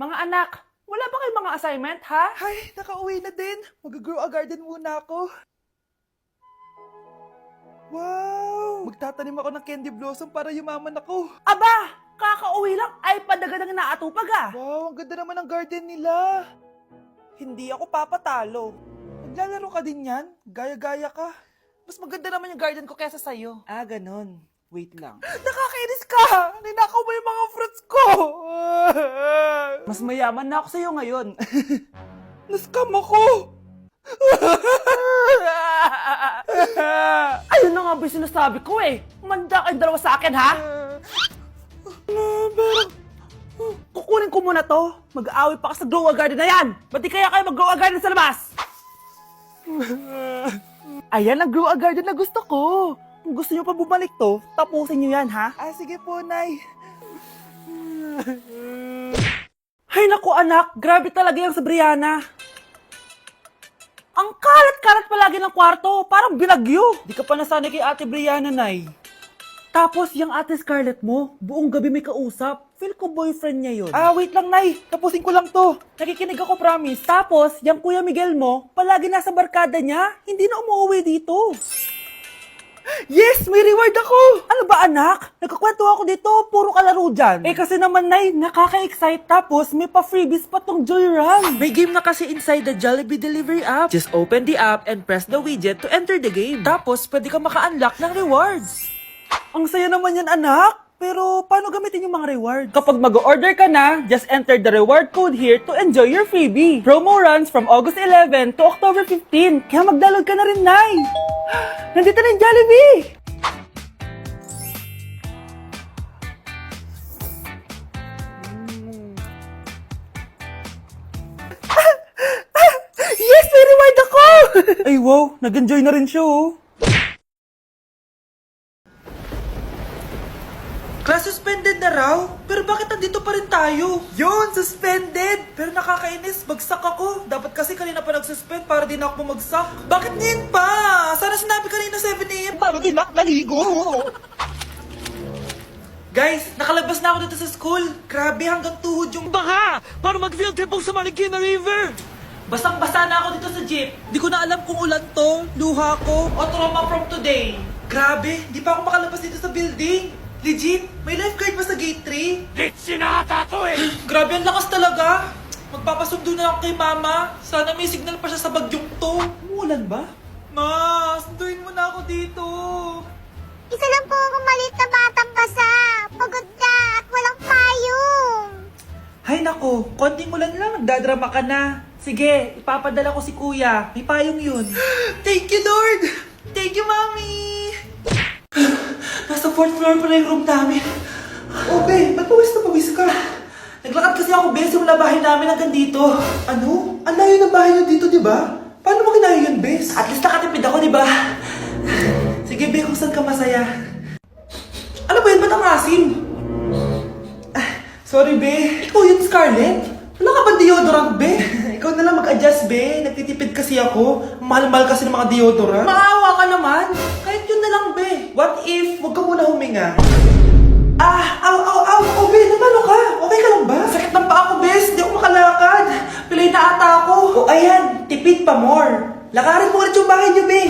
Mga anak, wala ba kayong mga assignment, ha? Ay, nakauwi na din. Mag-grow a garden muna ako. Wow! Magtatanim ako ng candy blossom para yumaman ako. Aba, kakauwi lang ay padagadang naatupag ah. Wow, ang ganda naman ng garden nila. Hindi ako papatalo. Maglalaro ka din yan? Gaya-gaya ka. Mas maganda naman yung garden ko kaysa sa'yo. Ah, ganon. Wait lang. Nakakainis ka! Ninakaw mo yung mga fruits ko! Mas mayaman na ako sa'yo ngayon. Nascam ako! Ayun na nga ba yung sinasabi ko eh. Manda kayong dalawa sa akin, ha? Kukunin ko muna to. Mag-aaway pa ka sa grow a garden na yan. Ba't di kaya kayo mag-grow a garden sa labas? Ayan ang grow a garden na gusto ko. Kung gusto nyo pa bumalik to, tapusin nyo yan, ha? Ah, sige po, Nay. Hay naku anak, grabe talaga yung sa Brianna. Ang kalat-kalat palagi ng kwarto, parang binagyo. Di ka pa nasanay kay Ate Brianna, Nay. Tapos yung Ate Scarlett mo, buong gabi may kausap. Feel ko boyfriend niya yun. Ah, wait lang, Nay. Tapusin ko lang to. Nakikinig ako, promise. Tapos, yung Kuya Miguel mo, palagi nasa barkada niya, hindi na umuwi dito. Yes! May reward ako! Ano ba anak? Nagkakwento ako dito, puro kalaro dyan. Eh kasi naman Nay, nakaka-excite tapos may pa-freebies pa tong Joy Run. May game na kasi inside the Jollibee delivery app. Just open the app and press the widget to enter the game. Tapos, pwede ka maka-unlock ng rewards. Ang saya naman yan anak. Pero paano gamitin yung mga reward? Kapag mag-order ka na, just enter the reward code here to enjoy your freebie. Promo runs from August 11 to October 15. Kaya mag-download ka na rin, Nay. Nandito na yung Jollibee! Yes! May reward ako! Ay wow, nag-enjoy na rin siya oh. Class suspended na raw? Pero bakit nandito pa rin tayo? Yun, suspended! Pero nakakainis, bagsak ako. Dapat kasi kanina pa nag-suspend para din ako bumagsak. Bakit ngayon pa? Sana sinabi kanina 7 AM para din ako naligo. Guys, nakalabas na ako dito sa school. Grabe, hanggang tuhod yung baha! Para mag-field trip sa Marikina River! Basang-basa na ako dito sa jeep. Di ko na alam kung ulan to, luha ko, o trauma from today. Grabe, di pa ako makalabas dito sa building. Legit, may lifeguard ba sa gate 3? Sinata to eh! Grabe, ang lakas talaga. Magpapasundo na ako kay mama. Sana may signal pa siya sa bagyong to. Umulan ba? Ma, sunduin mo na ako dito. Isa lang po akong maliit na batang basa. Pagod na at walang payong. Hay nako, konting ulan lang, nagdadrama ka na. Sige, ipapadala ko si kuya. May payong yun. Thank you, Lord! Thank you, Mami! Nasa 4th floor pa na yung room namin. Oh, be, ba't pawis na pawis ka? Naglakad kasi ako, be, sa bahay namin hanggang dito. Ano? Ang layo ng bahay nyo dito, di ba? Paano mo kinaya yun, bes? At least nakatipid ako, di ba? Sige, be, kung saan ka masaya. Ano ba yun? Ba't ang asim? Sorry, be. Ikaw yun, Scarlett? Wala ka ba deodorant, be? Ikaw na lang mag-adjust, be. Nagtitipid kasi ako. Mahal-mahal kasi ng mga deodorant. Maawa ka naman. Kahit yun na lang, be. What if, wag ka muna huminga? Ah, aw. Oh, be, namalo ka. Okay ka lang ba? Sakit ng paa ko, bes. Di ako makalakad. Pilay na ata ako. O, ayan. Tipid pa more. Lakarin mo ulit yung bahay niyo, be.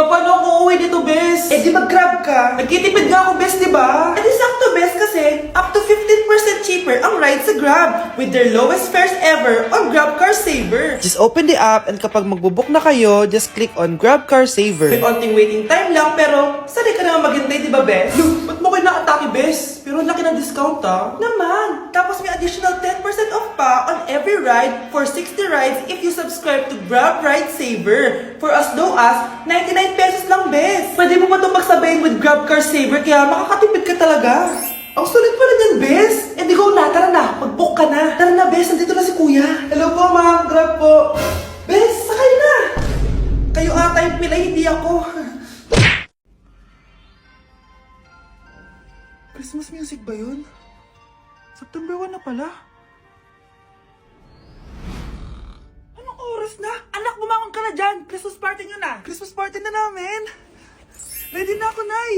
Paano ako uuwi dito, bes? Eh, di mag-grab ka. Nagtitipid nga ako, bes, di ba? Eh, di sakto, bes, kasi up to 15% cheaper ang ride sa Grab with their lowest fares ever on Grab Car Saver. Just open the app and kapag magbubook na kayo, just click on Grab Car Saver. May onting waiting time lang, pero sanay ka naman maghintay, di ba, bes? Look, ba't mo kayo nakatake, bes? Pero ang laki ng discount, ah. Naman! Tapos may additional 10% off pa on every ride for 60 rides if you subscribe to Grab Ride Saver. For as low as 99 pesos lang, bes. Pwede mo ba itong magsabayin with Grab Car Saver kaya makakatipid ka talaga. Ang sulit pala niyan, bes. Eh, di go na. Tara na. Mag-book ka na. Tara na, bes. Nandito na si kuya. Hello po, ma'am. Grab po. Bes, sakay na. Kayo ata yung pilay, hindi ako. Christmas music ba yun? September 1 na pala. Anong oras na? Anak, bumangon ka na dyan. Christmas party nyo na. Christmas party na namin. Ready na ako, Nay.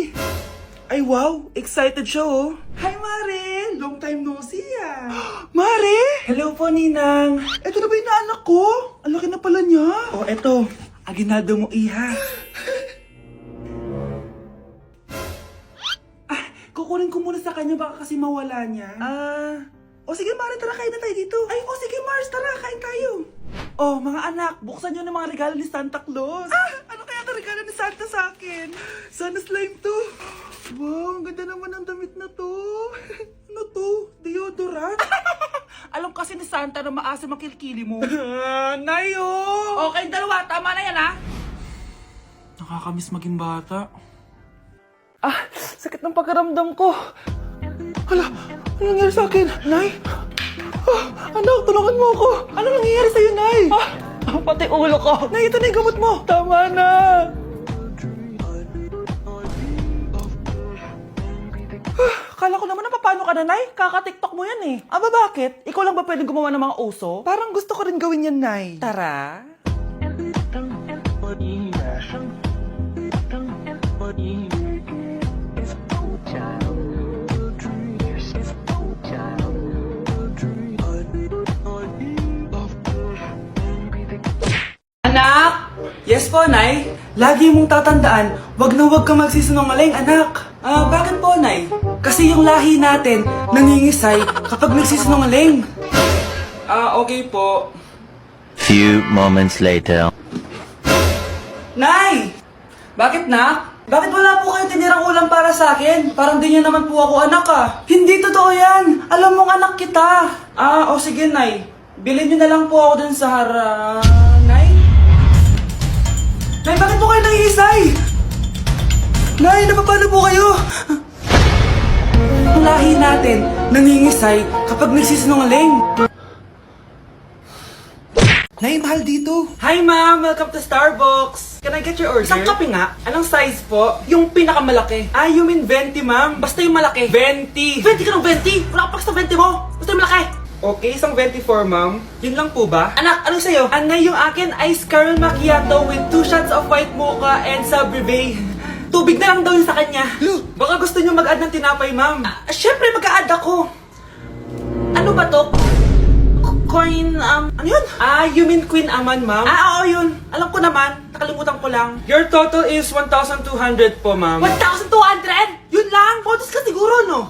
Ay wow, excited siya oh. Hi Mare! Long time no see ah. Mare! Hello po Ninang. Ito na ba yung anak ko? Ang laki na pala niya. Oh, eto. Aginaldo mo iha. Kukunin ko muna sa kanya baka kasi mawala niya. O sige Mare, tara kain na tayo dito. Ay, o sige Mars, tara kain tayo. Oh, mga anak, buksan nyo ng mga regalo ni Santa Claus. Ano kaya ang regalo ni Santa sa akin? Sana slime to. Wow, ang ganda naman ng damit na to. Ano to? Deodorant? Alam kasi ni Santa na maasim ang kilikili mo. Nayo! Okay, dalawa. Tama na yan, ha? Nakakamiss maging bata. Sakit ng pagkaramdam ko. Hala, ano nangyari sa akin? Nay? Anak, tulungan mo ako. Ano nangyayari sa'yo, Nay? Pati ulo ko. Nay, ito na yung gamot mo. Tama na. Kala ko naman na paano ka na, Nay? Kaka-tiktok mo yan eh. Aba bakit? Ikaw lang ba pwedeng gumawa ng mga uso? Parang gusto ko rin gawin yan, Nay. Tara. Anak! Yes po, Nay. Lagi mong tatandaan, wag na wag ka magsisinungaling, anak. Bakit po, Nay? Kasi yung lahi natin nangingisay kapag nagsisinungaling. Okay po. Few moments later. Nay! Bakit, Nak? Bakit wala po kayo tinirang ulam para sa akin? Parang di niya naman po ako anak Hindi totoo yan! Alam mong anak kita! O sige, Nay. Bilhin niyo na lang po ako dun sa Nay? Nay, bakit po kayo nangiisay? Nay, napapano po kayo? Ang lahi natin nangingisay kapag nagsisinungaling. Nay, mahal dito. Hi, ma'am. Welcome to Starbucks. Can I get your order? Isang kape nga. Anong size po? Yung pinakamalaki. You mean 20, ma'am? Basta yung malaki. 20. 20 ka ng 20? Wala ka pa sa 20 mo. Basta yung malaki. Okay, isang 24, ma'am. Yun lang po ba? Anak, anong sa'yo? Anay, yung akin, ice caramel macchiato with 2 shots of white mocha and Sabrivay. Tubig na lang daw yun sa kanya. Baka gusto niyo mag-add ng tinapay, ma'am. Syempre, mag-a-add ako. Ano ba to? Coin, ano yun? You mean Queen Aman, ma'am? Oo, yun. Alam ko naman. Nakalimutan ko lang. Your total is 1,200 po, ma'am. 1,200? Yun lang? Photos ka siguro, no?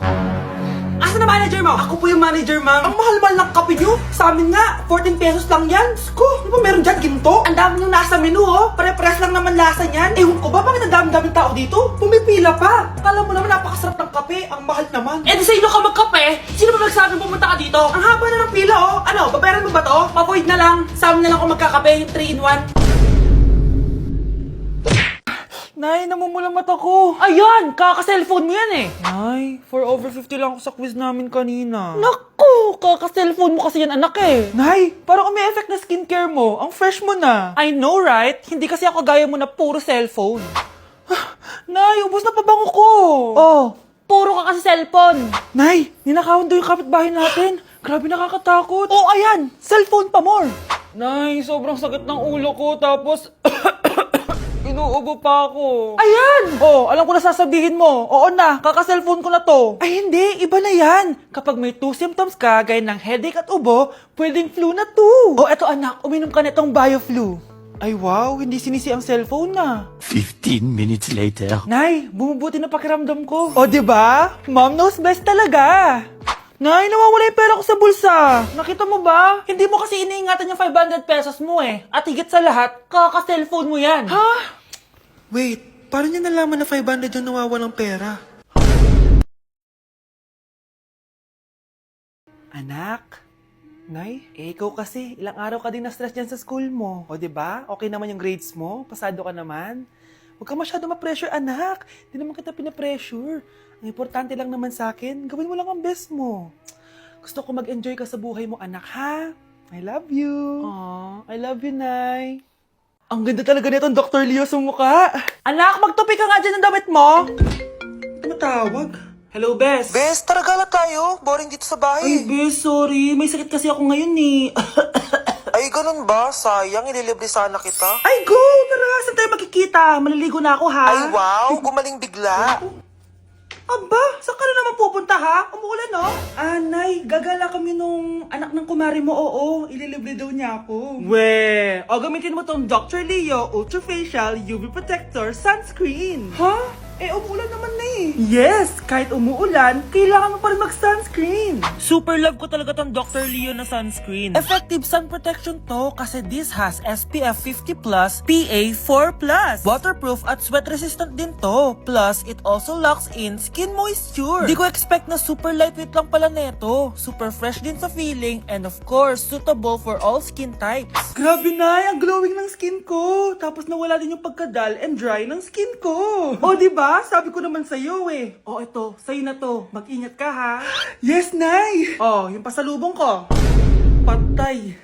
Asa na manager mo? Ako po yung manager, ma'am. Ang mahal-mahal ng kape nyo. Sa amin nga, 14 pesos lang yan. Sko, ano ba meron dyan? Ginto? Ang dami nung nasa menu, oh. Pare-press lang naman lasa niyan. Ewan ko ba, bakit ang dami-daming tao dito? Pumipila pa. Kala mo naman napakasarap ng kape. Ang mahal naman. Eh di sa inyo ka magkape? Sino ba nagsabing pumunta ka dito? Ang haba na ng pila, oh. Ano, babayaran mo ba to? Papoid na lang. Sa amin na lang ako magkakape, yung 3-in-1. Nay, namumulang mata ko. Ayan! Kaka-cellphone mo yan eh. Nay, for over 50 lang ako sa quiz namin kanina. Naku! Kaka-cellphone mo kasi yan anak eh. Nay, parang may effect na skincare mo. Ang fresh mo na. I know right? Hindi kasi ako gaya mo na puro cellphone. Nay, ubos na pabango ko. Oh, puro ka kasi cellphone. Nay, ninakawan daw yung kapitbahay natin. Grabe nakakatakot. Oh, ayan! Cellphone pa more! Nay, sobrang sakit ng ulo ko. Tapos, inuubo pa ako. Ayan! Oh, alam ko na sasabihin mo. Oo na, kaka-cellphone ko na to. Ay, hindi. Iba na yan. Kapag may 2 symptoms ka, gaya ng headache at ubo, pwedeng flu na to. Oh, eto anak, uminom ka nitong BioFlu. Ay, wow. Hindi sinisi ang cellphone na. 15 minutes later. Nay, bumubuti na pakiramdam ko. O, diba? Mom knows best talaga. Nay, nawawala yung pera ko sa bulsa. Nakita mo ba? Hindi mo kasi iniingatan yung 500 pesos mo eh. At higit sa lahat, kaka-cellphone mo yan. Ha? Wait, paano niya nalaman na 500 yung nawawalang pera? Anak? Nay? Ikaw kasi, ilang araw ka din na-stress dyan sa school mo. O, diba? Okay naman yung grades mo? Pasado ka naman? Huwag ka masyado ma-pressure, anak. Hindi naman kita pina-pressure. Ang importante lang naman sa akin, gawin mo lang ang best mo. Gusto ko mag-enjoy ka sa buhay mo, anak, ha? I love you. Aw, I love you, Nay. Ang ganda talaga nitong Dr. Leo sa mukha. Anak, magtupi ka nga dyan ng damit mo. Tumatawag. Hello, Bes. Bes, tara gala tayo. Boring dito sa Ay, bahay. Bes, sorry. May sakit kasi ako ngayon eh. Ay, ganun ba? Sayang, ililibre sana kita. Ay, go! Tara, saan tayo makikita? Maliligo na ako, ha? Ay, wow, gumaling bigla. Aba, saan ka na naman pupunta ha? Umuulan no? Nay, gagala kami nung anak ng kumari mo, oo. Ililibre daw niya ako. We, o gamitin mo tong Dr. Leo Ultra Facial UV Protector Sunscreen. Ha? Umuulan naman na eh. Yes, kahit umuulan, kailangan mo pa rin mag-sunscreen. Super love ko talaga tong Dr. Leo na sunscreen. Effective sun protection to kasi this has SPF 50+, PA 4+. Waterproof at sweat resistant din to. Plus, it also locks in skin moisture. Di ko expect na super lightweight lang pala neto. Super fresh din sa feeling and of course, suitable for all skin types. Grabe na, ang glowing ng skin ko. Tapos nawala din yung pagkadal and dry ng skin ko. O, diba? Sabi ko naman sa'yo eh. O, ito, sa'yo na to. Mag-ingat ka ha. Yes, Nay! O, yung pasalubong ko. Patay.